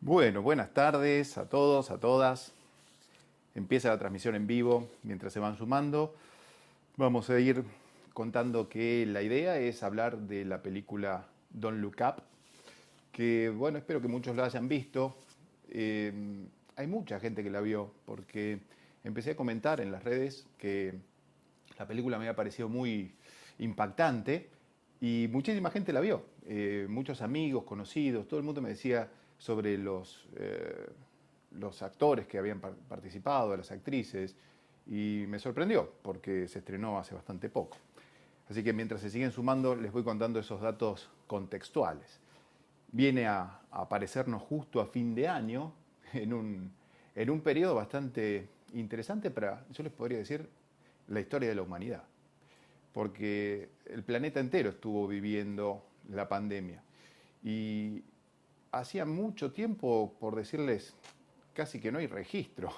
Bueno, buenas tardes a todos, a todas. Empieza la transmisión en vivo. Mientras se van sumando, vamos a ir contando que la idea es hablar de la película Don't Look Up, que bueno, espero que muchos la hayan visto. Eh, Hay mucha gente que la vio, porque empecé a comentar en las redes que la película me había parecido muy impactante y muchísima gente la vio. Muchos amigos, conocidos, todo el mundo me decía sobre los actores que habían participado, las actrices, y me sorprendió porque se estrenó hace bastante poco. Así que mientras se siguen sumando, les voy contando esos datos contextuales. Viene a aparecernos justo a fin de año, en un periodo bastante interesante para, yo les podría decir, la historia de la humanidad. Porque el planeta entero estuvo viviendo la pandemia. Y hacía mucho tiempo, por decirles, casi que no hay registro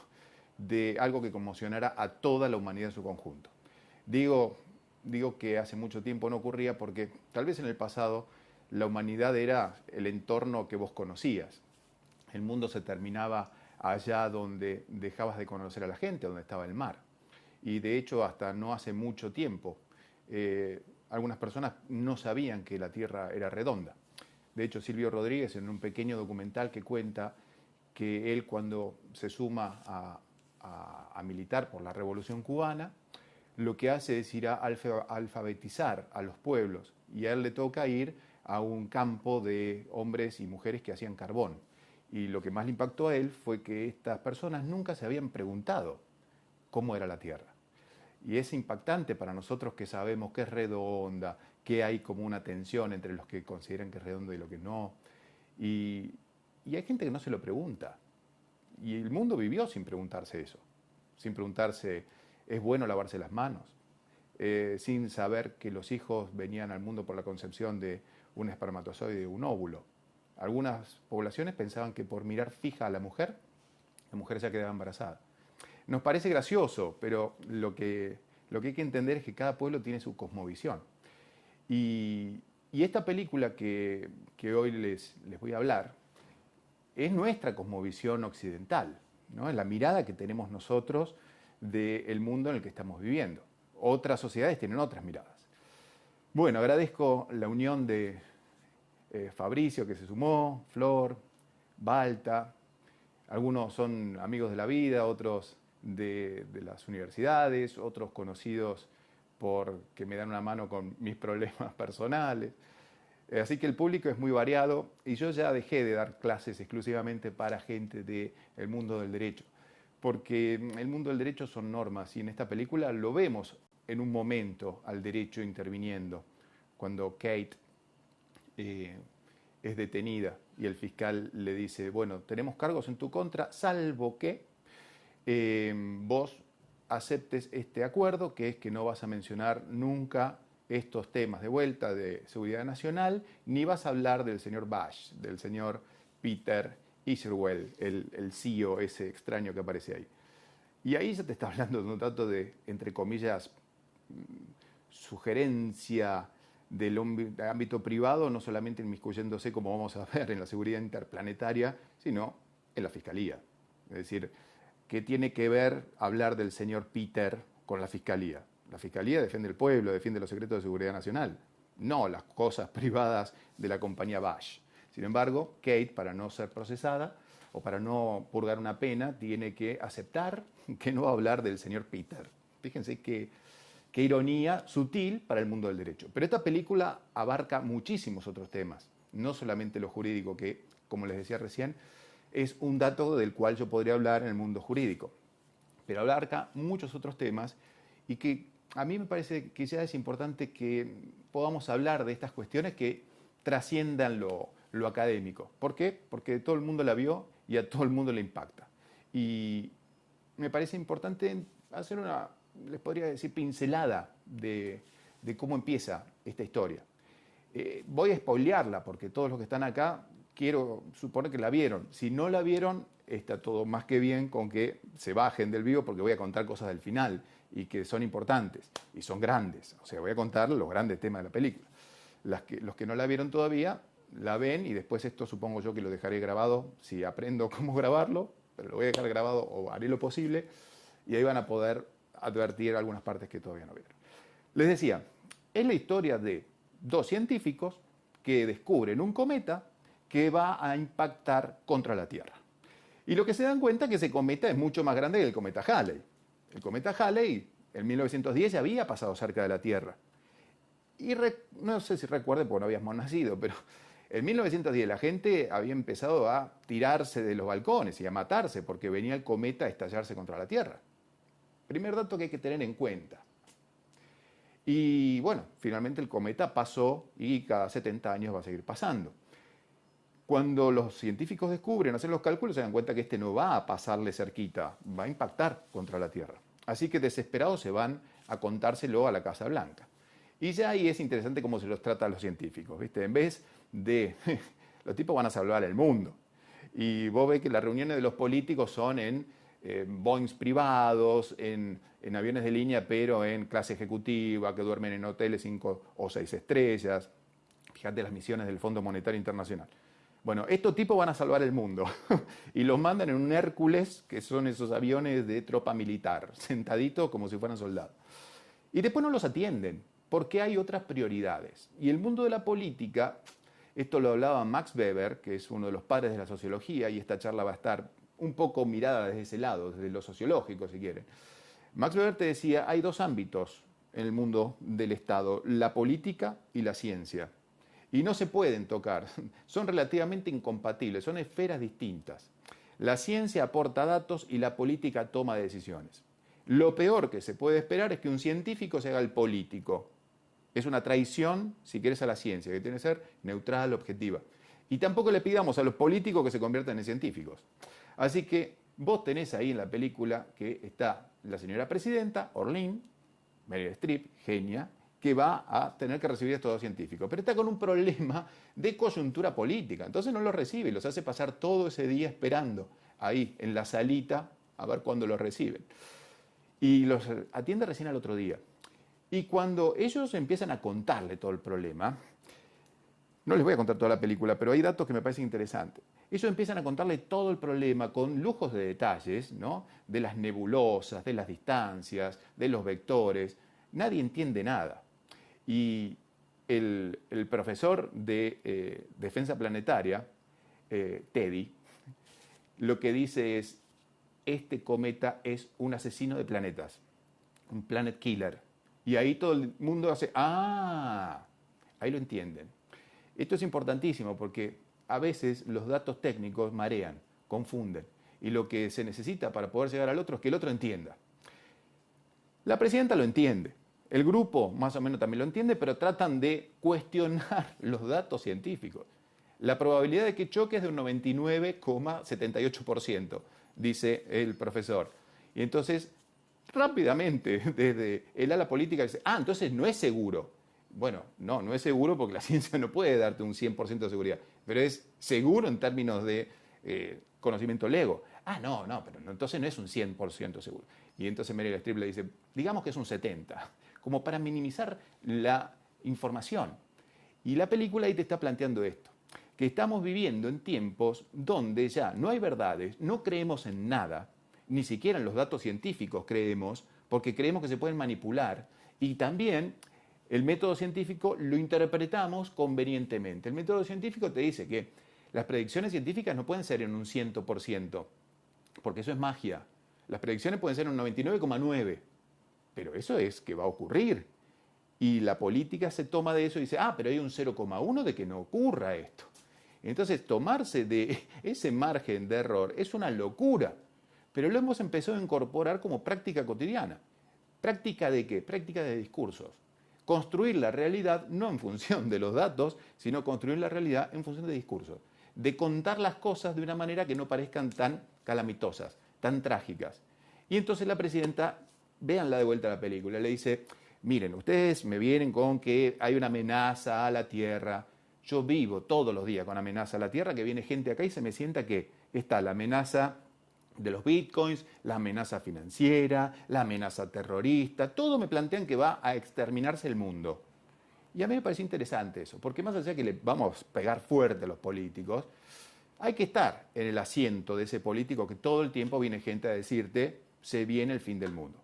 de algo que conmocionara a toda la humanidad en su conjunto. Digo, digo que hace mucho tiempo no ocurría porque tal vez en el pasado la humanidad era el entorno que vos conocías. El mundo se terminaba allá donde dejabas de conocer a la gente, donde estaba el mar. Y de hecho hasta no hace mucho tiempo algunas personas no sabían que la Tierra era redonda. De hecho, Silvio Rodríguez, en un pequeño documental que cuenta que él cuando se suma a militar por la Revolución Cubana, lo que hace es ir a alfabetizar a los pueblos y a él le toca ir a un campo de hombres y mujeres que hacían carbón. Y lo que más le impactó a él fue que estas personas nunca se habían preguntado cómo era la Tierra. Y es impactante para nosotros que sabemos que es redonda, que hay como una tensión entre los que consideran que es redonda y los que no. Y, y hay gente que no se lo pregunta. Y el mundo vivió sin preguntarse eso. Sin preguntarse, ¿es bueno lavarse las manos? Sin saber que los hijos venían al mundo por la concepción de un espermatozoide y de un óvulo. Algunas poblaciones pensaban que por mirar fija a la mujer ya quedaba embarazada. Nos parece gracioso, pero lo que hay que entender es que cada pueblo tiene su cosmovisión. Y esta película que hoy les voy a hablar es nuestra cosmovisión occidental, ¿no? Es la mirada que tenemos nosotros del mundo en el que estamos viviendo. Otras sociedades tienen otras miradas. Bueno, agradezco la unión de Fabricio, que se sumó, Flor, Balta. Algunos son amigos de la vida, otros de las universidades, otros conocidos porque me dan una mano con mis problemas personales. Así que el público es muy variado y yo ya dejé de dar clases exclusivamente para gente del mundo del derecho, porque el mundo del derecho son normas y en esta película lo vemos en un momento al derecho interviniendo, cuando Kate es detenida y el fiscal le dice, bueno, tenemos cargos en tu contra, salvo que vos aceptes este acuerdo, que es que no vas a mencionar nunca estos temas de vuelta de seguridad nacional, ni vas a hablar del señor Bash, del señor Peter Iserwell, el CEO ese extraño que aparece ahí. Y ahí ya te está hablando de un dato de, entre comillas, sugerencia del ámbito privado, no solamente inmiscuyéndose, como vamos a ver, en la seguridad interplanetaria, sino en la fiscalía. Es decir, ¿qué tiene que ver hablar del señor Peter con la fiscalía? La fiscalía defiende el pueblo, defiende los secretos de seguridad nacional, no las cosas privadas de la compañía Bash. Sin embargo, Kate, para no ser procesada o para no purgar una pena, tiene que aceptar que no va a hablar del señor Peter. Fíjense qué ironía sutil para el mundo del derecho. Pero esta película abarca muchísimos otros temas, no solamente lo jurídico, que, como les decía recién, es un dato del cual yo podría hablar en el mundo jurídico, pero abarca muchos otros temas y que a mí me parece que ya es importante que podamos hablar de estas cuestiones que trasciendan lo académico. ¿Por qué? Porque todo el mundo la vio y a todo el mundo le impacta. Y me parece importante hacer una, les podría decir, pincelada de cómo empieza esta historia. Voy a spoilearla porque todos los que están acá quiero suponer que la vieron. Si no la vieron, está todo más que bien con que se bajen del vivo porque voy a contar cosas del final y que son importantes y son grandes. O sea, voy a contar los grandes temas de la película. Los que no la vieron todavía, la ven y después esto supongo yo que lo dejaré grabado, si aprendo cómo grabarlo, pero lo voy a dejar grabado o haré lo posible y ahí van a poder advertir algunas partes que todavía no vieron. Les decía, es la historia de dos científicos que descubren un cometa que va a impactar contra la Tierra. Y lo que se dan cuenta es que ese cometa es mucho más grande que el cometa Halley. El cometa Halley en 1910 ya había pasado cerca de la Tierra. Y no sé si recuerden porque no habíamos nacido, pero en 1910 la gente había empezado a tirarse de los balcones y a matarse porque venía el cometa a estallarse contra la Tierra. Primer dato que hay que tener en cuenta. Y bueno, finalmente el cometa pasó y cada 70 años va a seguir pasando. Cuando los científicos descubren, hacen los cálculos, se dan cuenta que este no va a pasarle cerquita, va a impactar contra la Tierra. Así que desesperados se van a contárselo a la Casa Blanca. Y ya ahí es interesante cómo se los trata a los científicos, ¿viste? En vez de... los tipos van a salvar el mundo. Y vos ves que las reuniones de los políticos son en Boeings privados, en aviones de línea, pero en clase ejecutiva, que duermen en hoteles 5 o 6 estrellas. Fíjate las misiones del Fondo Monetario Internacional. Bueno, estos tipos van a salvar el mundo y los mandan en un Hércules, que son esos aviones de tropa militar, sentaditos como si fueran soldados. Y después no los atienden, porque hay otras prioridades. Y el mundo de la política, esto lo hablaba Max Weber, que es uno de los padres de la sociología, y esta charla va a estar un poco mirada desde ese lado, desde lo sociológico, si quieren. Max Weber te decía, hay dos ámbitos en el mundo del Estado, la política y la ciencia. Y no se pueden tocar, son relativamente incompatibles, son esferas distintas. La ciencia aporta datos y la política toma decisiones. Lo peor que se puede esperar es que un científico se haga el político. Es una traición, si quieres, a la ciencia, que tiene que ser neutral, objetiva. Y tampoco le pidamos a los políticos que se conviertan en científicos. Así que vos tenés ahí en la película que está la señora presidenta, Orlin, Meryl Streep, genia, que va a tener que recibir a estos dos científicos. Pero está con un problema de coyuntura política. Entonces no los recibe y los hace pasar todo ese día esperando ahí en la salita a ver cuándo los reciben. Y los atiende recién al otro día. Y cuando ellos empiezan a contarle todo el problema, no les voy a contar toda la película, pero hay datos que me parecen interesantes. Ellos empiezan a contarle todo el problema con lujos de detalles, ¿no? De las nebulosas, de las distancias, de los vectores. Nadie entiende nada. Y el profesor de Defensa Planetaria, Teddy, lo que dice es, este cometa es un asesino de planetas, un planet killer. Y ahí todo el mundo hace, ahí lo entienden. Esto es importantísimo porque a veces los datos técnicos marean, confunden. Y lo que se necesita para poder llegar al otro es que el otro entienda. La presidenta lo entiende. El grupo más o menos también lo entiende, pero tratan de cuestionar los datos científicos. La probabilidad de que choque es de un 99,78%, dice el profesor. Y entonces, rápidamente, desde el ala política dice, entonces no es seguro. Bueno, no es seguro porque la ciencia no puede darte un 100% de seguridad, pero es seguro en términos de conocimiento lego. No, pero entonces no es un 100% seguro. Y entonces Meryl Streep le dice, digamos que es un 70%, como para minimizar la información. Y la película ahí te está planteando esto, que estamos viviendo en tiempos donde ya no hay verdades, no creemos en nada, ni siquiera en los datos científicos creemos, porque creemos que se pueden manipular, y también el método científico lo interpretamos convenientemente. El método científico te dice que las predicciones científicas no pueden ser en un 100%, porque eso es magia. Las predicciones pueden ser en un 99,9%, pero eso es que va a ocurrir. Y la política se toma de eso y dice, pero hay un 0,1 de que no ocurra esto. Entonces, tomarse de ese margen de error es una locura, pero lo hemos empezado a incorporar como práctica cotidiana. ¿Práctica de qué? Práctica de discursos. Construir la realidad no en función de los datos, sino construir la realidad en función de discursos. De contar las cosas de una manera que no parezcan tan calamitosas, tan trágicas. Y entonces la presidenta, véanla de vuelta a la película, le dice, miren, ustedes me vienen con que hay una amenaza a la Tierra. Yo vivo todos los días con amenaza a la Tierra, que viene gente acá y se me sienta que está la amenaza de los bitcoins, la amenaza financiera, la amenaza terrorista, todo me plantean que va a exterminarse el mundo. Y a mí me parece interesante eso, porque más allá de que le vamos a pegar fuerte a los políticos, hay que estar en el asiento de ese político que todo el tiempo viene gente a decirte, se viene el fin del mundo.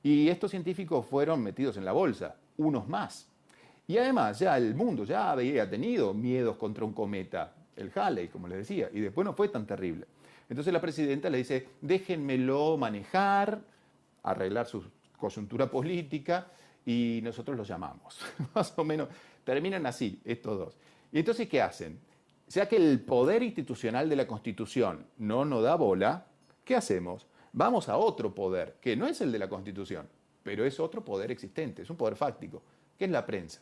Y estos científicos fueron metidos en la bolsa, unos más. Y además ya el mundo ya había tenido miedos contra un cometa, el Halley, como les decía, y después no fue tan terrible. Entonces la presidenta le dice, déjenmelo manejar, arreglar su coyuntura política, y nosotros los llamamos. Más o menos terminan así estos dos. Y entonces, ¿qué hacen? Ya que el poder institucional de la Constitución no nos da bola, ¿qué hacemos? Vamos a otro poder, que no es el de la Constitución, pero es otro poder existente, es un poder fáctico, que es la prensa.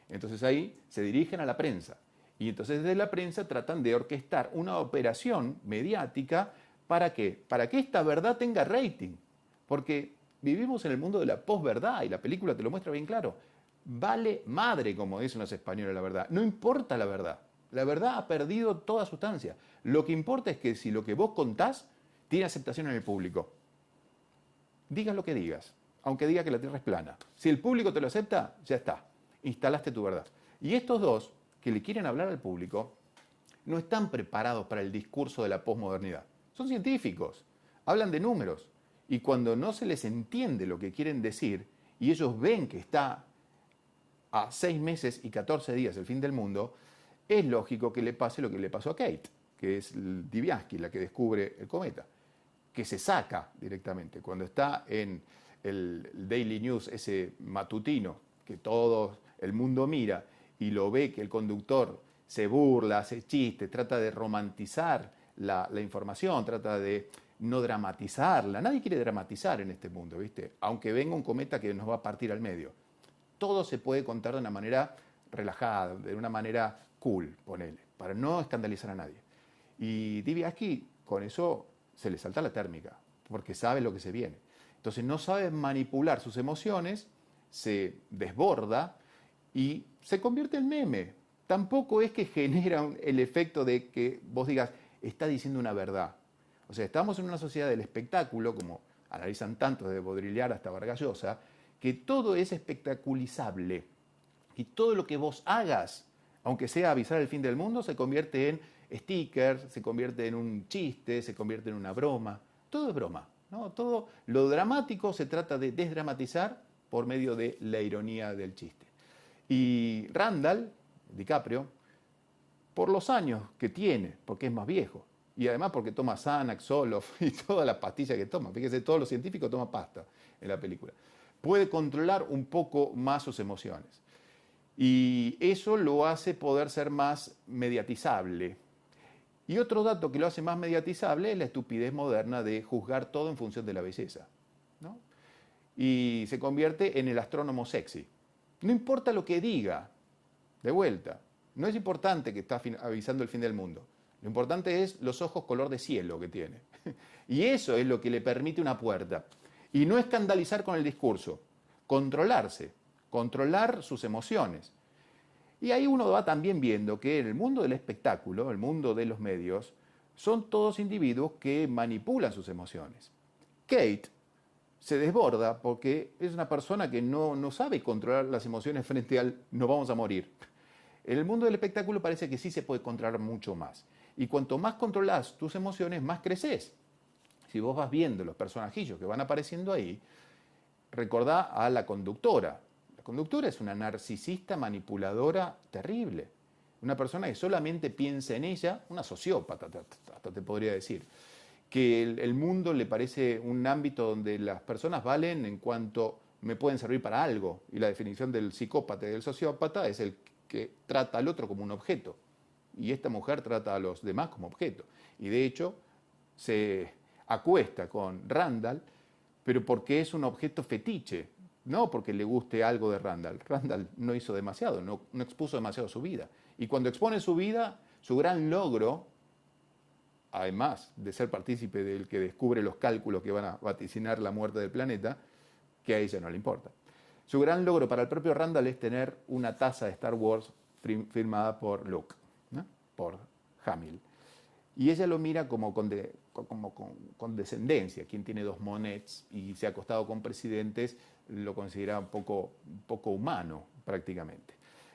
Entonces ahí se dirigen a la prensa. Y entonces desde la prensa tratan de orquestar una operación mediática. ¿Para qué? Para que esta verdad tenga rating. Porque vivimos en el mundo de la posverdad y la película te lo muestra bien claro. Vale madre, como dicen los españoles, la verdad. No importa la verdad. La verdad ha perdido toda sustancia. Lo que importa es que si lo que vos contás tiene aceptación en el público. Digas lo que digas, aunque diga que la Tierra es plana. Si el público te lo acepta, ya está. Instalaste tu verdad. Y estos dos, que le quieren hablar al público, no están preparados para el discurso de la posmodernidad. Son científicos, hablan de números. Y cuando no se les entiende lo que quieren decir, y ellos ven que está a 6 meses y 14 días el fin del mundo, es lógico que le pase lo que le pasó a Kate, que es Diviansky, la que descubre el cometa, que se saca directamente. Cuando está en el Daily News, ese matutino, que todo el mundo mira y lo ve que el conductor se burla, hace chistes, trata de romantizar la información, trata de no dramatizarla. Nadie quiere dramatizar en este mundo, ¿viste? Aunque venga un cometa que nos va a partir al medio. Todo se puede contar de una manera relajada, de una manera cool, ponele, para no escandalizar a nadie. Y Diviansky con eso se le salta la térmica, porque sabe lo que se viene. Entonces no sabe manipular sus emociones, se desborda y se convierte en meme. Tampoco es que genera el efecto de que vos digas, está diciendo una verdad. O sea, estamos en una sociedad del espectáculo, como analizan tanto desde Baudrillard hasta Vargas Llosa, que todo es espectaculizable. Y todo lo que vos hagas, aunque sea avisar el fin del mundo, se convierte en stickers, se convierte en un chiste, se convierte en una broma. Todo es broma, ¿no? Todo lo dramático se trata de desdramatizar por medio de la ironía del chiste. Y Randall, DiCaprio, por los años que tiene, porque es más viejo, y además porque toma Xanax, Zoloft y todas las pastillas que toma, fíjese, todos los científicos toman pasta en la película, puede controlar un poco más sus emociones. Y eso lo hace poder ser más mediatizable. Y otro dato que lo hace más mediatizable es la estupidez moderna de juzgar todo en función de la belleza, ¿no? Y se convierte en el astrónomo sexy. No importa lo que diga, de vuelta, no es importante que está avisando el fin del mundo. Lo importante es los ojos color de cielo que tiene. Y eso es lo que le permite una puerta. Y no escandalizar con el discurso, controlarse, controlar sus emociones. Y ahí uno va también viendo que en el mundo del espectáculo, el mundo de los medios, son todos individuos que manipulan sus emociones. Kate se desborda porque es una persona que no sabe controlar las emociones frente al nos vamos a morir. En el mundo del espectáculo parece que sí se puede controlar mucho más. Y cuanto más controlas tus emociones, más creces. Si vos vas viendo los personajillos que van apareciendo ahí, recordá a la conductora. La conductora es una narcisista manipuladora terrible. Una persona que solamente piensa en ella, una sociópata, hasta te podría decir. Que el mundo le parece un ámbito donde las personas valen en cuanto me pueden servir para algo. Y la definición del psicópata y del sociópata es el que trata al otro como un objeto. Y esta mujer trata a los demás como objeto. Y de hecho se acuesta con Randall, pero porque es un objeto fetiche, no porque le guste algo de Randall. Randall no hizo demasiado, no expuso demasiado su vida. Y cuando expone su vida, su gran logro, además de ser partícipe del que descubre los cálculos que van a vaticinar la muerte del planeta, que a ella no le importa. Su gran logro para el propio Randall es tener una taza de Star Wars firmada por Luke, ¿no? Por Hamill. Y ella lo mira como con condescendencia. Quien tiene 2 monets y se ha acostado con presidentes lo considera un poco humano, prácticamente.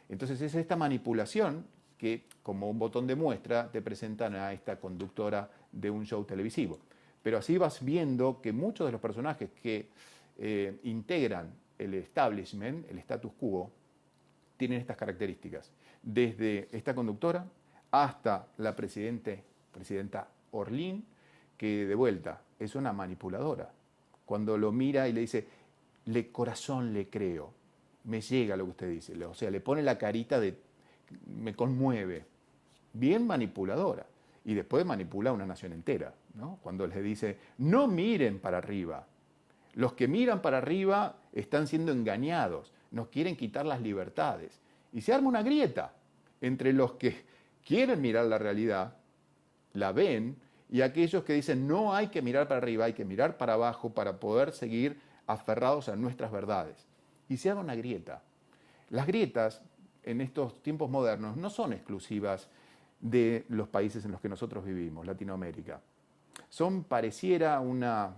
Entonces es esta manipulación que, como un botón de muestra, te presentan a esta conductora de un show televisivo. Pero así vas viendo que muchos de los personajes que integran el establishment, el status quo, tienen estas características. Desde esta conductora hasta la presidenta Orlín, que de vuelta es una manipuladora. Cuando lo mira y le dice, corazón le creo, me llega lo que usted dice, o sea, le pone la carita de, me conmueve, bien manipuladora. Y después manipula a una nación entera, ¿no? Cuando les dice, no miren para arriba. Los que miran para arriba están siendo engañados, nos quieren quitar las libertades. Y se arma una grieta entre los que quieren mirar la realidad, la ven, y aquellos que dicen, no hay que mirar para arriba, hay que mirar para abajo para poder seguir aferrados a nuestras verdades. Y se arma una grieta. Las grietas en estos tiempos modernos no son exclusivas de los países en los que nosotros vivimos, Latinoamérica. Son, pareciera, una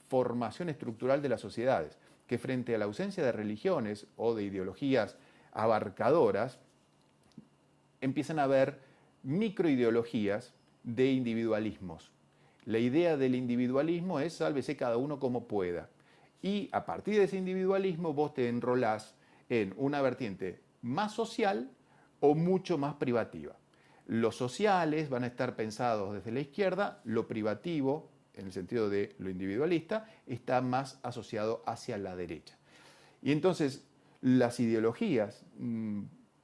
formación estructural de las sociedades, que frente a la ausencia de religiones o de ideologías abarcadoras, empiezan a haber microideologías de individualismos. La idea del individualismo es sálvese cada uno como pueda. Y a partir de ese individualismo vos te enrolás en una vertiente más social o mucho más privativa. Los sociales van a estar pensados desde la izquierda, lo privativo, en el sentido de lo individualista, está más asociado hacia la derecha. Y entonces las ideologías,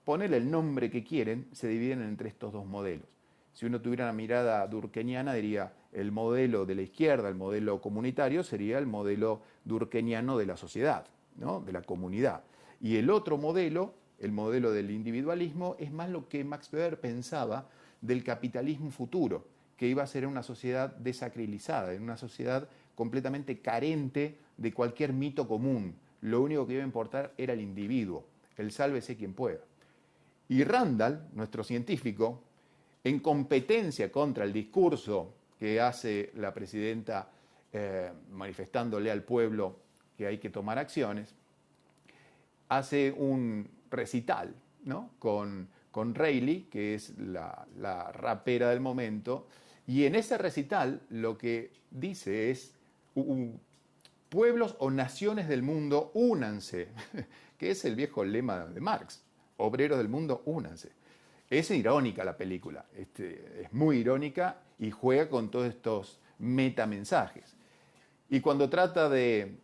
ponerle el nombre que quieren, se dividen entre estos dos modelos. Si uno tuviera una mirada durkheimiana, diría el modelo de la izquierda, el modelo comunitario, sería el modelo durkheimiano de la sociedad, ¿no? De la comunidad. Y el otro modelo, el modelo del individualismo, es más lo que Max Weber pensaba del capitalismo futuro, que iba a ser una sociedad desacralizada, en una sociedad completamente carente de cualquier mito común. Lo único que iba a importar era el individuo, el sálvese quien pueda. Y Randall, nuestro científico, en competencia contra el discurso que hace la presidenta manifestándole al pueblo que hay que tomar acciones, hace un recital, ¿no? con Rayleigh, que es la rapera del momento, y en ese recital lo que dice es, pueblos o naciones del mundo, únanse, que es el viejo lema de Marx, obreros del mundo, únanse. Es irónica la película, es muy irónica y juega con todos estos metamensajes. Y cuando trata de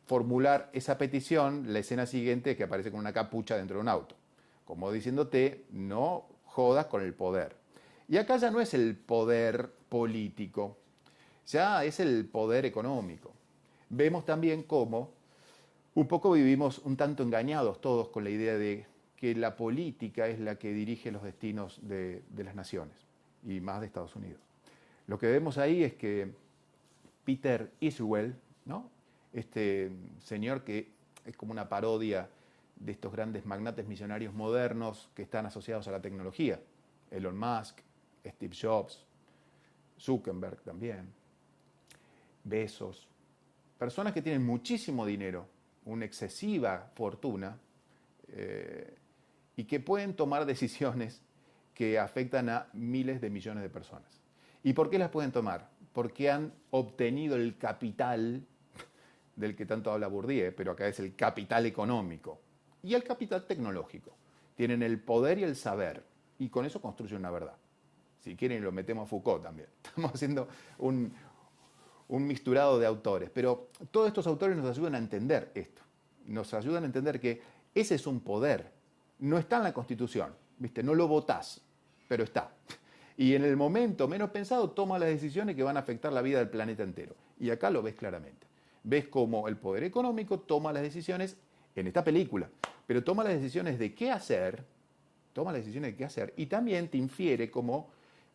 formular esa petición, la escena siguiente es que aparece con una capucha dentro de un auto, como diciéndote, no jodas con el poder. Y acá ya no es el poder político, ya es el poder económico. Vemos también cómo un poco vivimos un tanto engañados todos con la idea de que la política es la que dirige los destinos de las naciones, y más de Estados Unidos. Lo que vemos ahí es que Peter Iswell, ¿no? Este señor que es como una parodia de estos grandes magnates millonarios modernos que están asociados a la tecnología, Elon Musk, Steve Jobs, Zuckerberg también, Bezos, personas que tienen muchísimo dinero, una excesiva fortuna, y que pueden tomar decisiones que afectan a miles de millones de personas. ¿Y por qué las pueden tomar? Porque han obtenido el capital del que tanto habla Bourdieu, pero acá es el capital económico y el capital tecnológico. Tienen el poder y el saber, y con eso construyen una verdad. Si quieren, lo metemos a Foucault también. Estamos haciendo un mixturado de autores, pero todos estos autores nos ayudan a entender esto. Nos ayudan a entender que ese es un poder. No está en la Constitución, ¿viste? No lo votás, pero está. Y en el momento menos pensado toma las decisiones que van a afectar la vida del planeta entero. Y acá lo ves claramente. Ves cómo el poder económico toma las decisiones en esta película, pero toma las decisiones de qué hacer, y también te infiere como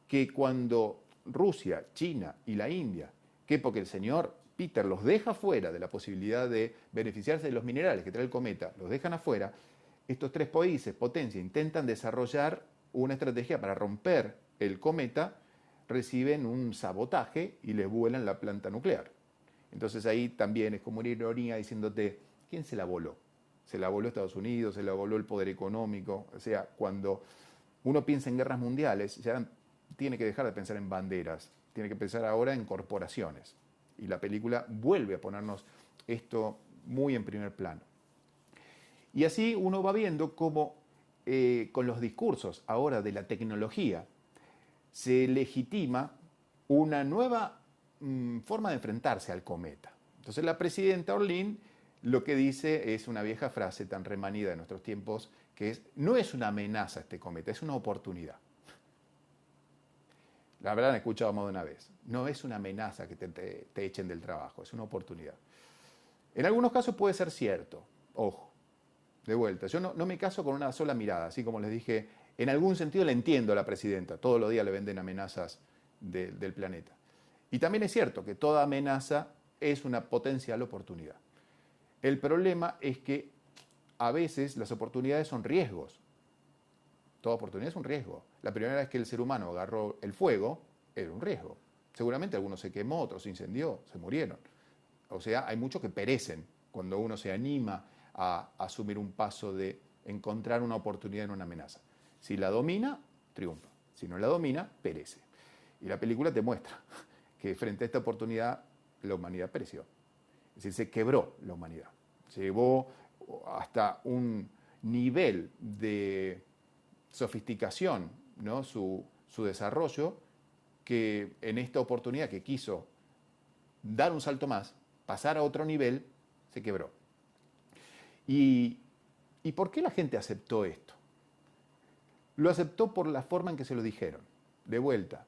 que cuando Rusia, China y la India, que porque el señor Peter los deja fuera de la posibilidad de beneficiarse de los minerales que trae el cometa, los dejan afuera, estos tres países, potencia, intentan desarrollar una estrategia para romper el cometa, reciben un sabotaje y les vuelan la planta nuclear. Entonces ahí también es como una ironía diciéndote, ¿quién se la voló? Se la voló Estados Unidos, se la voló el poder económico. O sea, cuando uno piensa en guerras mundiales, ya tiene que dejar de pensar en banderas, tiene que pensar ahora en corporaciones. Y la película vuelve a ponernos esto muy en primer plano. Y así uno va viendo cómo con los discursos ahora de la tecnología se legitima una nueva forma de enfrentarse al cometa. Entonces la presidenta Orlin lo que dice es una vieja frase tan remanida de nuestros tiempos, que es: no es una amenaza este cometa, es una oportunidad. La verdad, la he escuchado más de una vez. No es una amenaza que te echen del trabajo, es una oportunidad. En algunos casos puede ser cierto, ojo, de vuelta. Yo no me caso con una sola mirada, así como les dije, en algún sentido le entiendo a la presidenta, todos los días le venden amenazas del planeta. Y también es cierto que toda amenaza es una potencial oportunidad. El problema es que a veces las oportunidades son riesgos. Toda oportunidad es un riesgo. La primera vez que el ser humano agarró el fuego era un riesgo. Seguramente algunos se quemó, otros se incendió, se murieron. O sea, hay muchos que perecen cuando uno se anima a asumir un paso de encontrar una oportunidad en una amenaza. Si la domina, triunfa. Si no la domina, perece. Y la película te muestra que frente a esta oportunidad la humanidad pereció. Es decir, se quebró la humanidad. Se llevó hasta un nivel de sofisticación, ¿no? su desarrollo, que en esta oportunidad que quiso dar un salto más, pasar a otro nivel, se quebró. ¿Y por qué la gente aceptó esto? Lo aceptó por la forma en que se lo dijeron. De vuelta,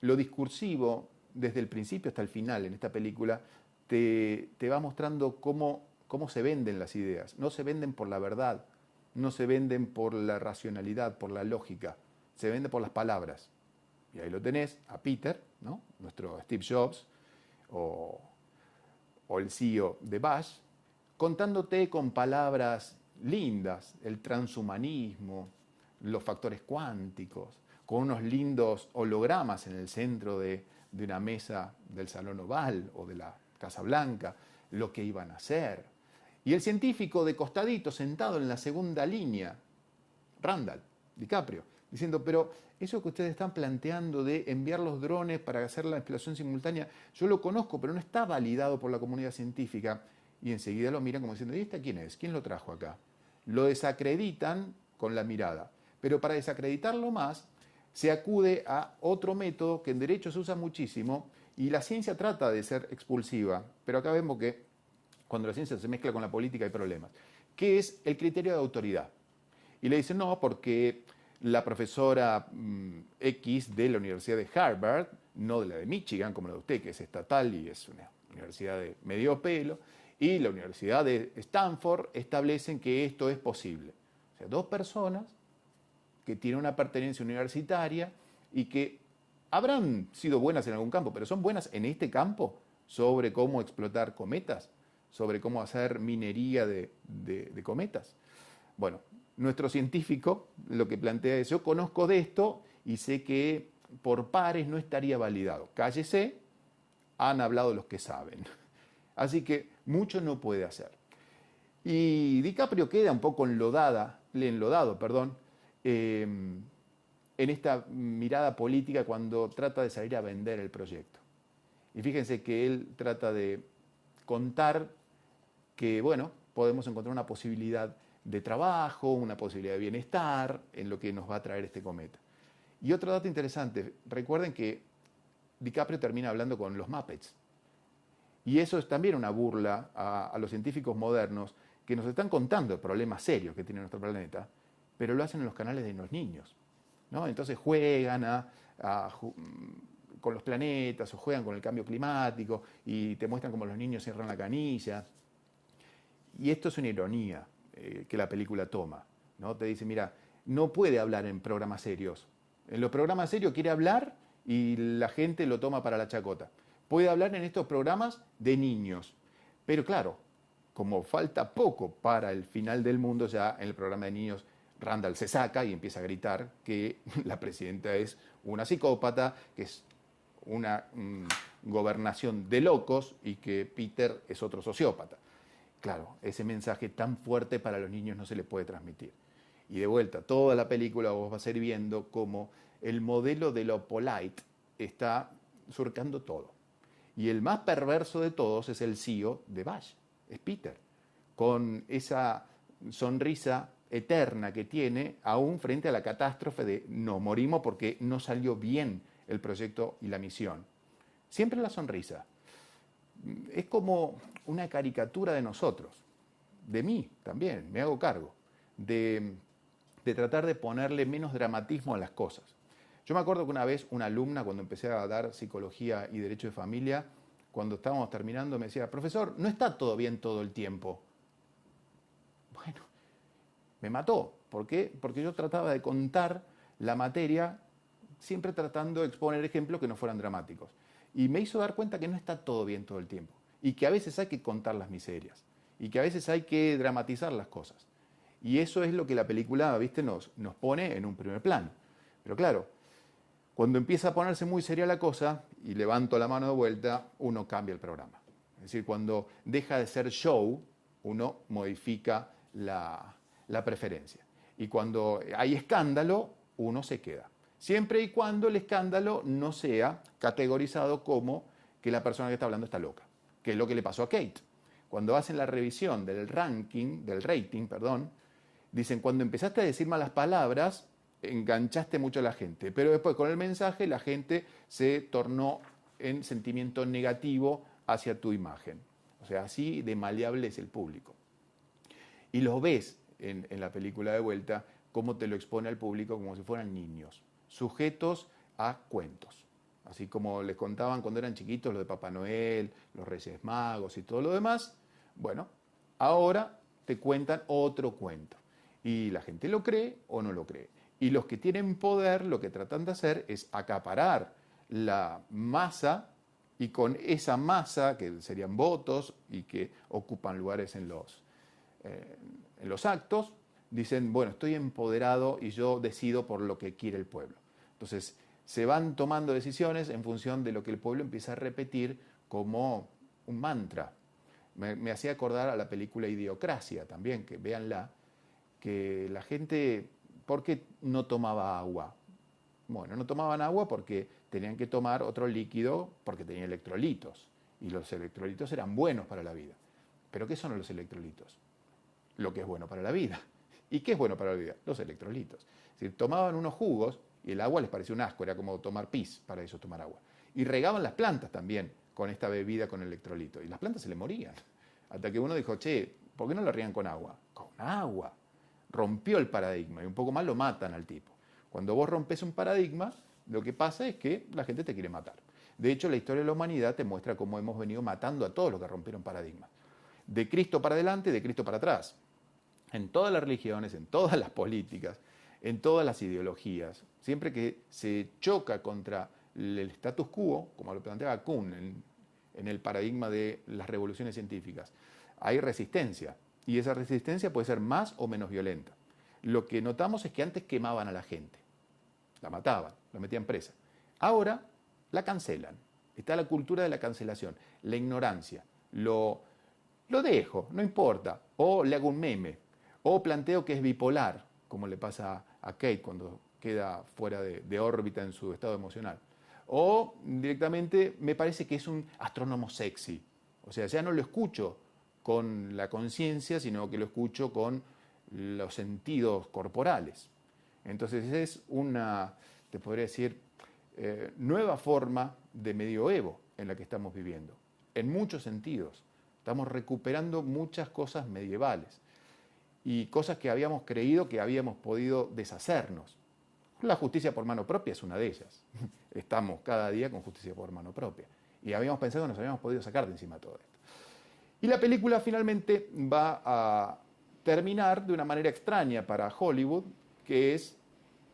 lo discursivo, desde el principio hasta el final en esta película, te va mostrando cómo se venden las ideas. No se venden por la verdad, no se venden por la racionalidad, por la lógica, se vende por las palabras. Y ahí lo tenés, a Peter, ¿no? Nuestro Steve Jobs, o el CEO de Bash, contándote con palabras lindas, el transhumanismo, los factores cuánticos, con unos lindos hologramas en el centro de una mesa del Salón Oval o de la Casa Blanca, lo que iban a hacer. Y el científico de costadito, sentado en la segunda línea, Randall, DiCaprio, diciendo: pero eso que ustedes están planteando de enviar los drones para hacer la exploración simultánea, yo lo conozco, pero no está validado por la comunidad científica. Y enseguida lo miran como diciendo: ¿y esta quién es? ¿Quién lo trajo acá? Lo desacreditan con la mirada. Pero para desacreditarlo más, se acude a otro método que en derecho se usa muchísimo, y la ciencia trata de ser expulsiva, pero acá vemos que cuando la ciencia se mezcla con la política hay problemas, que es el criterio de autoridad. Y le dicen: no, porque la profesora X de la Universidad de Harvard, no de la de Michigan, como la de usted, que es estatal y es una universidad de medio pelo, y la Universidad de Stanford establecen que esto es posible. O sea, dos personas que tienen una pertenencia universitaria y que habrán sido buenas en algún campo, pero son buenas en este campo sobre cómo explotar cometas, sobre cómo hacer minería de cometas. Bueno, nuestro científico lo que plantea es: yo conozco de esto y sé que por pares no estaría validado. Cállese, han hablado los que saben. Así que mucho no puede hacer. Y DiCaprio queda un poco enlodado, en esta mirada política cuando trata de salir a vender el proyecto. Y fíjense que él trata de contar que, bueno, podemos encontrar una posibilidad de trabajo, una posibilidad de bienestar en lo que nos va a traer este cometa. Y otro dato interesante, recuerden que DiCaprio termina hablando con los Muppets. Y eso es también una burla a los científicos modernos que nos están contando problemas serios que tiene nuestro planeta, pero lo hacen en los canales de los niños, ¿no? Entonces juegan con los planetas o juegan con el cambio climático y te muestran cómo los niños cierran la canilla. Y esto es una ironía que la película toma, ¿no? Te dice: mira, no puede hablar en programas serios. En los programas serios quiere hablar y la gente lo toma para la chacota. Puede hablar en estos programas de niños. Pero claro, como falta poco para el final del mundo, ya en el programa de niños Randall se saca y empieza a gritar que la presidenta es una psicópata, que es una gobernación de locos y que Peter es otro sociópata. Claro, ese mensaje tan fuerte para los niños no se les puede transmitir. Y de vuelta, toda la película vos vas a ir viendo cómo el modelo de lo polite está surcando todo. Y el más perverso de todos es el CEO de Bash, es Peter, con esa sonrisa eterna que tiene aún frente a la catástrofe de nos morimos porque no salió bien el proyecto y la misión. Siempre la sonrisa. Es como una caricatura de nosotros, de mí también, me hago cargo, de tratar de ponerle menos dramatismo a las cosas. Yo me acuerdo que una vez una alumna, cuando empecé a dar psicología y derecho de familia, cuando estábamos terminando, me decía, profesor, no está todo bien todo el tiempo. Bueno, me mató. ¿Por qué? Porque yo trataba de contar la materia siempre tratando de exponer ejemplos que no fueran dramáticos. Y me hizo dar cuenta que no está todo bien todo el tiempo. Y que a veces hay que contar las miserias. Y que a veces hay que dramatizar las cosas. Y eso es lo que la película, ¿viste? nos pone en un primer plano. Pero claro, cuando empieza a ponerse muy seria la cosa, y levanto la mano de vuelta, uno cambia el programa. Es decir, cuando deja de ser show, uno modifica la preferencia. Y cuando hay escándalo, uno se queda. Siempre y cuando el escándalo no sea categorizado como que la persona que está hablando está loca, que es lo que le pasó a Kate. Cuando hacen la revisión del rating, dicen, cuando empezaste a decir malas palabras, enganchaste mucho a la gente, pero después con el mensaje la gente se tornó en sentimiento negativo hacia tu imagen. O sea, así de maleable es el público. Y lo ves en la película de vuelta, cómo te lo expone al público como si fueran niños, sujetos a cuentos. Así como les contaban cuando eran chiquitos lo de Papá Noel, los Reyes Magos y todo lo demás, bueno, ahora te cuentan otro cuento. Y la gente lo cree o no lo cree. Y los que tienen poder lo que tratan de hacer es acaparar la masa y con esa masa, que serían votos y que ocupan lugares en los actos, dicen, bueno, estoy empoderado y yo decido por lo que quiere el pueblo. Entonces, se van tomando decisiones en función de lo que el pueblo empieza a repetir como un mantra. Me hacía acordar a la película Idiocracia también, que véanla, que la gente, ¿por qué no tomaba agua? Bueno, no tomaban agua porque tenían que tomar otro líquido porque tenía electrolitos. Y los electrolitos eran buenos para la vida. ¿Pero qué son los electrolitos? Lo que es bueno para la vida. ¿Y qué es bueno para la vida? Los electrolitos. Es decir, tomaban unos jugos y el agua les parecía un asco, era como tomar pis para ellos tomar agua. Y regaban las plantas también con esta bebida con electrolitos. Y las plantas se le morían. Hasta que uno dijo, che, ¿por qué no la riegan con agua? Con agua. Rompió el paradigma y un poco más lo matan al tipo. Cuando vos rompes un paradigma, lo que pasa es que la gente te quiere matar. De hecho, la historia de la humanidad te muestra cómo hemos venido matando a todos los que rompieron paradigmas. De Cristo para adelante y de Cristo para atrás. En todas las religiones, en todas las políticas, en todas las ideologías, siempre que se choca contra el status quo, como lo planteaba Kuhn en el paradigma de las revoluciones científicas, hay resistencia. Y esa resistencia puede ser más o menos violenta. Lo que notamos es que antes quemaban a la gente, la mataban, la metían presa. Ahora la cancelan. Está la cultura de la cancelación, la ignorancia. Lo dejo, no importa. O le hago un meme. O planteo que es bipolar, como le pasa a Kate cuando queda fuera de órbita en su estado emocional. O directamente me parece que es un astrónomo sexy. O sea, ya no lo escucho con la conciencia, sino que lo escucho con los sentidos corporales. Entonces es una, te podría decir, nueva forma de medioevo en la que estamos viviendo, en muchos sentidos. Estamos recuperando muchas cosas medievales y cosas que habíamos creído que habíamos podido deshacernos. La justicia por mano propia es una de ellas. Estamos cada día con justicia por mano propia. Y habíamos pensado que nos habíamos podido sacar de encima todo esto. Y la película finalmente va a terminar de una manera extraña para Hollywood, que es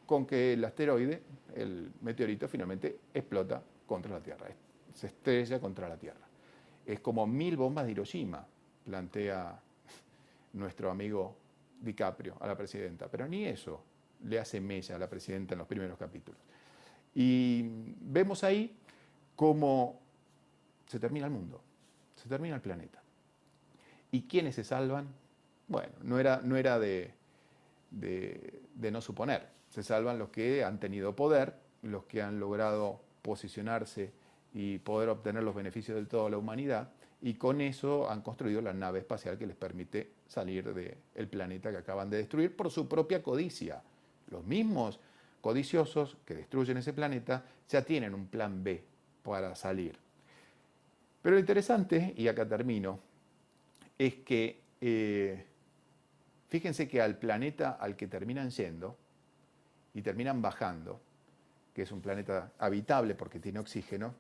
con que el asteroide, el meteorito, finalmente explota contra la Tierra. Se estrella contra la Tierra. Es como 1000 bombas de Hiroshima, plantea nuestro amigo DiCaprio a la presidenta. Pero ni eso le hace mella a la presidenta en los primeros capítulos. Y vemos ahí cómo se termina el mundo, se termina el planeta. ¿Y quiénes se salvan? Bueno, no era de no suponer. Se salvan los que han tenido poder, los que han logrado posicionarse y poder obtener los beneficios de toda la humanidad, y con eso han construido la nave espacial que les permite salir del planeta que acaban de destruir por su propia codicia. Los mismos codiciosos que destruyen ese planeta ya tienen un plan B para salir. Pero lo interesante, y acá termino, es que fíjense que al planeta al que terminan yendo y terminan bajando, que es un planeta habitable porque tiene oxígeno,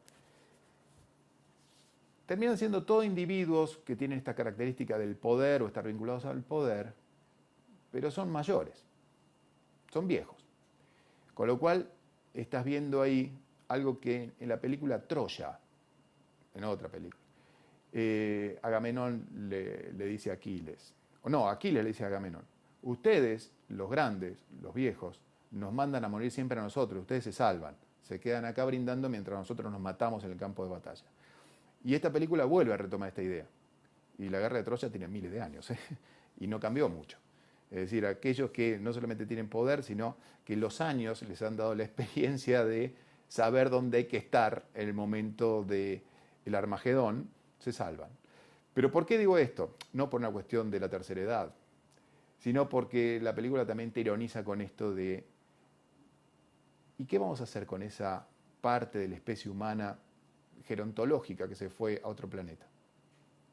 terminan siendo todos individuos que tienen esta característica del poder o estar vinculados al poder, pero son mayores, son viejos. Con lo cual estás viendo ahí algo que en la película Troya, en otra película, Agamenón le dice a Aquiles, o no, Aquiles le dice a Agamenón, ustedes, los grandes, los viejos, nos mandan a morir siempre a nosotros, ustedes se salvan, se quedan acá brindando mientras nosotros nos matamos en el campo de batalla. Y esta película vuelve a retomar esta idea. Y la guerra de Troya tiene miles de años, y no cambió mucho. Es decir, aquellos que no solamente tienen poder, sino que los años les han dado la experiencia de saber dónde hay que estar en el momento del Armagedón, se salvan. Pero ¿por qué digo esto? No por una cuestión de la tercera edad, sino porque la película también te ironiza con esto de ¿y qué vamos a hacer con esa parte de la especie humana gerontológica que se fue a otro planeta?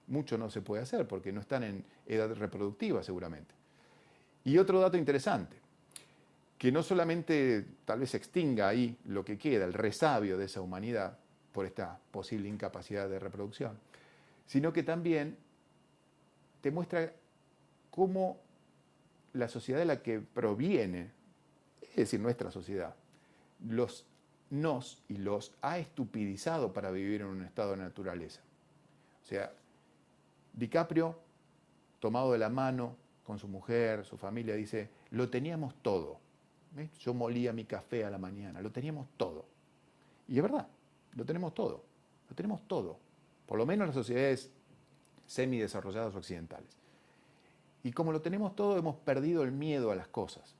Mucho no se puede hacer porque no están en edad reproductiva seguramente. Y otro dato interesante, que no solamente tal vez se extinga ahí lo que queda, el resabio de esa humanidad por esta posible incapacidad de reproducción, sino que también te muestra cómo la sociedad de la que proviene, es decir, nuestra sociedad, nos ha estupidizado para vivir en un estado de naturaleza. O sea, DiCaprio, tomado de la mano con su mujer, su familia, dice, lo teníamos todo. ¿Ves? Yo molía mi café a la mañana, lo teníamos todo. Y es verdad, lo tenemos todo, lo tenemos todo. Por lo menos las sociedades semidesarrolladas occidentales. Y como lo tenemos todo, hemos perdido el miedo a las cosas.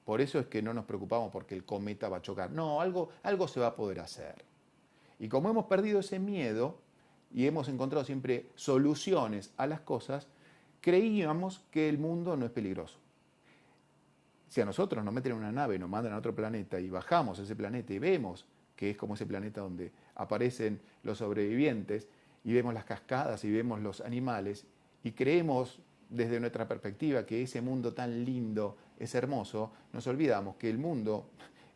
Por eso es que no nos preocupamos porque el cometa va a chocar. No, algo se va a poder hacer. Y como hemos perdido ese miedo y hemos encontrado siempre soluciones a las cosas, creíamos que el mundo no es peligroso. Si a nosotros nos meten en una nave, nos mandan a otro planeta y bajamos a ese planeta y vemos que es como ese planeta donde aparecen los sobrevivientes y vemos las cascadas y vemos los animales y creemos desde nuestra perspectiva que ese mundo tan lindo es hermoso, nos olvidamos que el mundo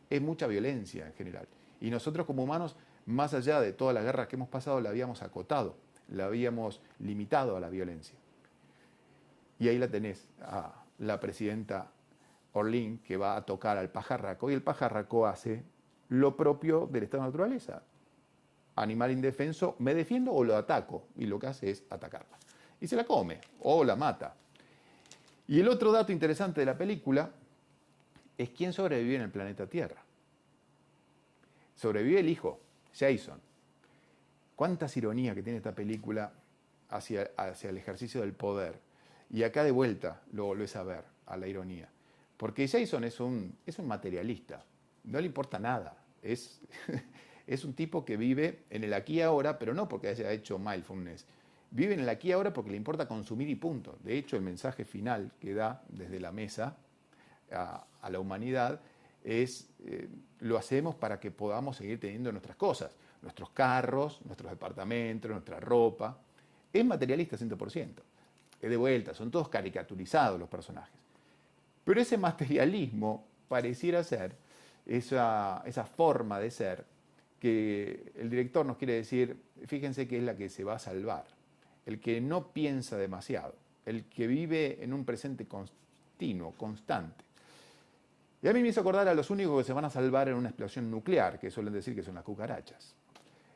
es mucha violencia en general. Y nosotros como humanos, más allá de todas las guerras que hemos pasado, la habíamos acotado, la habíamos limitado a la violencia. Y ahí la tenés, a la presidenta Orlín, que va a tocar al pajarraco, y el pajarraco hace lo propio del estado de naturaleza. Animal indefenso, me defiendo o lo ataco, y lo que hace es atacarla. Y se la come, o la mata. Y el otro dato interesante de la película es quién sobrevive en el planeta Tierra. Sobrevive el hijo, Jason. Cuántas ironías que tiene esta película hacia el ejercicio del poder. Y acá de vuelta lo volvés a ver, a la ironía. Porque Jason es un materialista, no le importa nada. Es un tipo que vive en el aquí y ahora, pero no porque haya hecho mindfulness. Vive en el aquí y ahora porque le importa consumir y punto. De hecho, el mensaje final que da desde la mesa a la humanidad es lo hacemos para que podamos seguir teniendo nuestras cosas, nuestros carros, nuestros departamentos, nuestra ropa. Es materialista 100%. Es de vuelta, son todos caricaturizados los personajes. Pero ese materialismo pareciera ser esa forma de ser que el director nos quiere decir, fíjense que es la que se va a salvar. El que no piensa demasiado, el que vive en un presente continuo, constante. Y a mí me hizo acordar a los únicos que se van a salvar en una explosión nuclear, que suelen decir que son las cucarachas.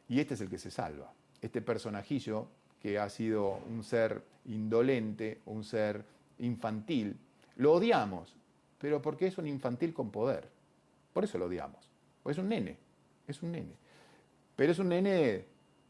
Y este es el que se salva. Este personajillo que ha sido un ser indolente, un ser infantil, lo odiamos, pero porque es un infantil con poder. Por eso lo odiamos. Porque es un nene, es un nene. Pero es un nene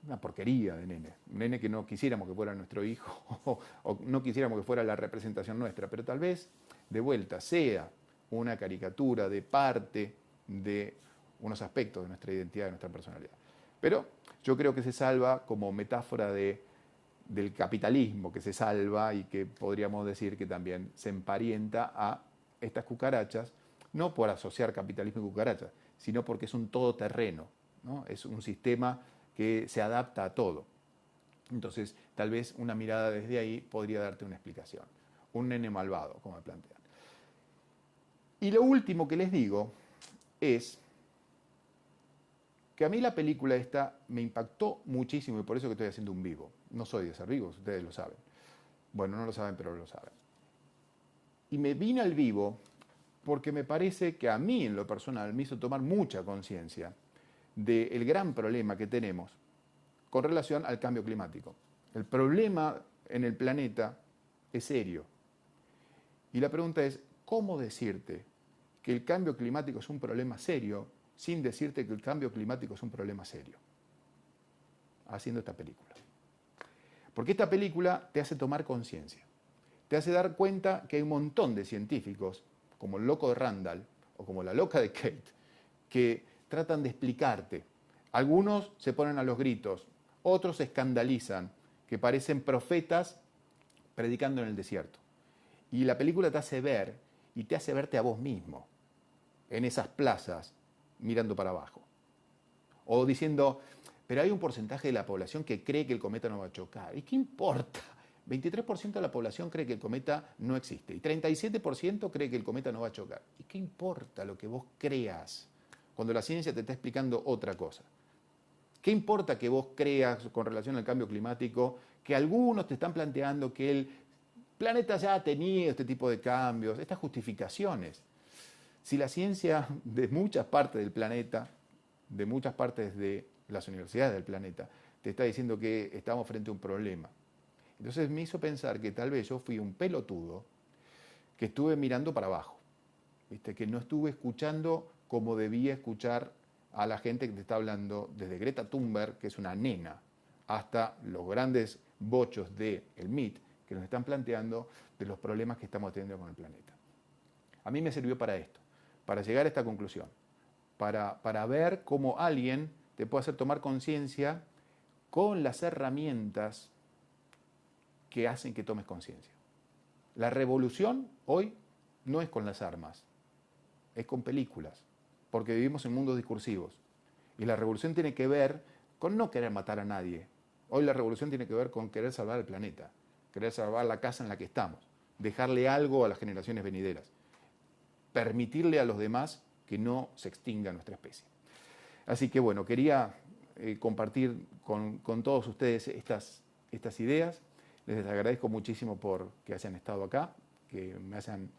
una porquería de nene. Un nene que no quisiéramos que fuera nuestro hijo o no quisiéramos que fuera la representación nuestra, pero tal vez de vuelta sea una caricatura de parte de unos aspectos de nuestra identidad, de nuestra personalidad. Pero yo creo que se salva como metáfora del capitalismo que se salva y que podríamos decir que también se emparenta a estas cucarachas, no por asociar capitalismo y cucarachas, sino porque es un todoterreno, ¿no? Es un sistema que se adapta a todo. Entonces, tal vez una mirada desde ahí podría darte una explicación. Un nene malvado, como me plantean. Y lo último que les digo es que a mí la película esta me impactó muchísimo y por eso que estoy haciendo un vivo. No soy de hacer vivos, ustedes lo saben. Bueno, no lo saben, pero lo saben. Y me vine al vivo porque me parece que a mí, en lo personal, me hizo tomar mucha conciencia del gran problema que tenemos con relación al cambio climático. El problema en el planeta es serio. Y la pregunta es, ¿cómo decirte que el cambio climático es un problema serio sin decirte que el cambio climático es un problema serio? Haciendo esta película. Porque esta película te hace tomar conciencia. Te hace dar cuenta que hay un montón de científicos, como el loco de Randall o como la loca de Kate, que tratan de explicarte. Algunos se ponen a los gritos, otros se escandalizan, que parecen profetas predicando en el desierto. Y la película te hace ver y te hace verte a vos mismo en esas plazas mirando para abajo. O diciendo, pero hay un porcentaje de la población que cree que el cometa no va a chocar. ¿Y qué importa? 23% de la población cree que el cometa no existe y 37% cree que el cometa no va a chocar. ¿Y qué importa lo que vos creas cuando la ciencia te está explicando otra cosa? ¿Qué importa que vos creas con relación al cambio climático que algunos te están planteando que el planeta ya ha tenido este tipo de cambios, estas justificaciones? Si la ciencia de muchas partes del planeta, de muchas partes de las universidades del planeta, te está diciendo que estamos frente a un problema. Entonces me hizo pensar que tal vez yo fui un pelotudo que estuve mirando para abajo, ¿viste? Que no estuve escuchando como debía escuchar a la gente que te está hablando, desde Greta Thunberg, que es una nena, hasta los grandes bochos del MIT, que nos están planteando de los problemas que estamos teniendo con el planeta. A mí me sirvió para esto, para llegar a esta conclusión, para ver cómo alguien te puede hacer tomar conciencia con las herramientas que hacen que tomes conciencia. La revolución hoy no es con las armas, es con películas, porque vivimos en mundos discursivos. Y la revolución tiene que ver con no querer matar a nadie. Hoy la revolución tiene que ver con querer salvar el planeta, querer salvar la casa en la que estamos, dejarle algo a las generaciones venideras, permitirle a los demás que no se extinga nuestra especie. Así que bueno, quería compartir con todos ustedes estas ideas. Les agradezco muchísimo por que hayan estado acá, que me hayan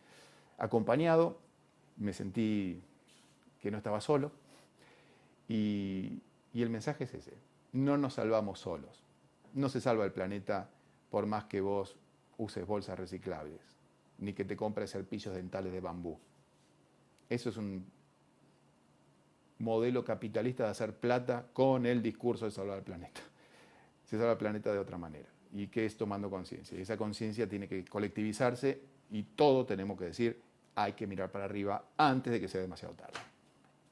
acompañado. Me sentí que no estaba solo. Y el mensaje es ese. No nos salvamos solos. No se salva el planeta por más que vos uses bolsas reciclables, ni que te compres cepillos dentales de bambú. Eso es un modelo capitalista de hacer plata con el discurso de salvar el planeta. Se salva el planeta de otra manera. Y que es tomando conciencia. Y esa conciencia tiene que colectivizarse y todo tenemos que decir, hay que mirar para arriba antes de que sea demasiado tarde.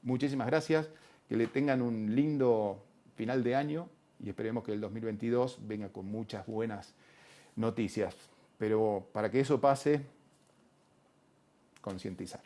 Muchísimas gracias, que le tengan un lindo final de año y esperemos que el 2022 venga con muchas buenas noticias. Pero para que eso pase, concientizar.